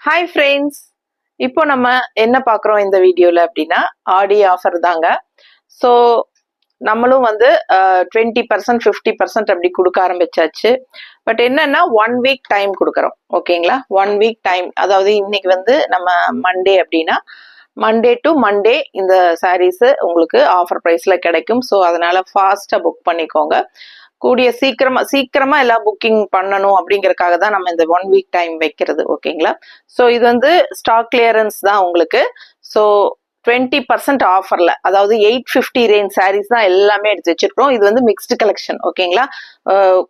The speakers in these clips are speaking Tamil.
ஹாய் ஃப்ரெண்ட்ஸ், இப்போ நம்ம என்ன பார்க்குறோம் இந்த வீடியோவில் அப்படின்னா ஆடி ஆஃபர் தாங்க. ஸோ நம்மளும் வந்து 20% 50% அப்படி கொடுக்க ஆரம்பிச்சாச்சு. பட் என்னன்னா 1 வீக் டைம் கொடுக்குறோம். ஓகேங்களா, 1 வீக் டைம், அதாவது இன்னைக்கு வந்து நம்ம மண்டே அப்படின்னா மண்டே டு மண்டே இந்த சாரீஸ் உங்களுக்கு ஆஃபர் ப்ரைஸில் கிடைக்கும். ஸோ அதனால ஃபாஸ்ட்டாக புக் பண்ணிக்கோங்க. கூடிய சீக்கிரமா எல்லாம் புக்கிங் பண்ணணும் அப்படிங்கறதுக்காக தான் நம்ம இந்த 1 வீக் டைம் வைக்கிறது. ஓகேங்களா, ஸோ இது வந்து ஸ்டாக் கிளியரன்ஸ் தான் உங்களுக்கு. ஸோ 20% ஆஃபர்ல, அதாவது 850 ரேஞ்ச் சாரீஸ் தான் எல்லாமே எடுத்து வச்சிருக்கோம். இது வந்து மிக்ஸ்டு கலெக்ஷன். ஓகேங்களா,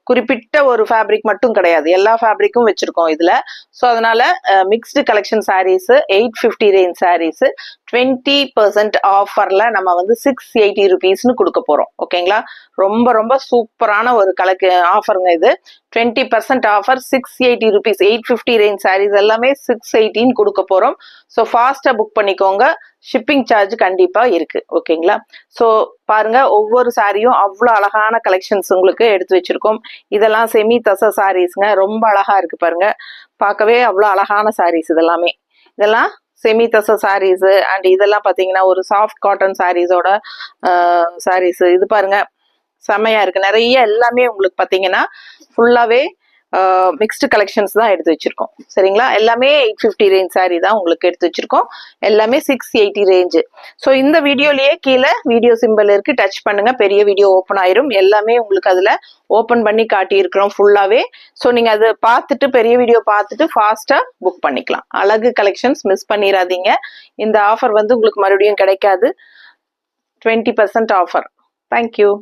குறிப்பிட்ட ஒரு ஃபேப்ரிக் மட்டும் கிடையாது, எல்லா ஃபேப்ரிக்கும் வச்சிருக்கோம் இதுல. ஸோ அதனால mixed collection saris 850 range saris 20% ஆஃபர்ல நம்ம வந்து 680 ருபீஸ்னு கொடுக்க போறோம். ஓகேங்களா, ரொம்ப ரொம்ப சூப்பரான ஒரு ஆஃபருங்க இது. 20% ஆஃபர் 680 ருபீஸ், 850 ரேஞ்ச் சாரீஸ் எல்லாமே 680 கொடுக்க போறோம். ஸோ ஃபாஸ்டா புக் பண்ணிக்கோங்க. ஷிப்பிங் சார்ஜ் கண்டிப்பா இருக்கு. ஓகேங்களா, ஸோ பாருங்க, ஒவ்வொரு சாரியும் அவ்வளோ அழகான கலெக்ஷன்ஸ் உங்களுக்கு எடுத்து வச்சிருக்கோம். இதெல்லாம் செமி தச சாரீஸ்ங்க, ரொம்ப அழகா இருக்கு பாருங்க, பார்க்கவே அவ்வளோ அழகான சாரீஸ் இதெல்லாமே. இதெல்லாம் செமி தச சாரீஸ். அண்ட் இதெல்லாம் பார்த்தீங்கன்னா ஒரு சாஃப்ட் காட்டன் சாரீஸோட சாரீஸ். இது பாருங்க, செமையா இருக்கு. நிறைய எல்லாமே உங்களுக்கு பார்த்தீங்கன்னா ஃபுல்லாவே மிக்ஸ்டு கலெக்ஷன்ஸ் தான் எடுத்து வச்சிருக்கோம். சரிங்களா, எல்லாமே 850 ரேஞ்ச் சாரீ தான் உங்களுக்கு எடுத்து வச்சிருக்கோம். எல்லாமே 680 ரேஞ்சு. ஸோ இந்த வீடியோலயே கீழே வீடியோ சிம்பிள் இருக்கு, டச் பண்ணுங்க, பெரிய வீடியோ ஓப்பன் ஆயிரும். எல்லாமே உங்களுக்கு அதுல ஓப்பன் பண்ணி காட்டியிருக்கிறோம் ஃபுல்லாவே. ஸோ நீங்க அதை பார்த்துட்டு, பெரிய வீடியோ பார்த்துட்டு ஃபாஸ்டா புக் பண்ணிக்கலாம். அழகு கலெக்ஷன்ஸ் மிஸ் பண்ணிடாதீங்க. இந்த ஆஃபர் வந்து உங்களுக்கு மறுபடியும் கிடைக்காது. 20% ஆஃபர். தேங்க்யூ.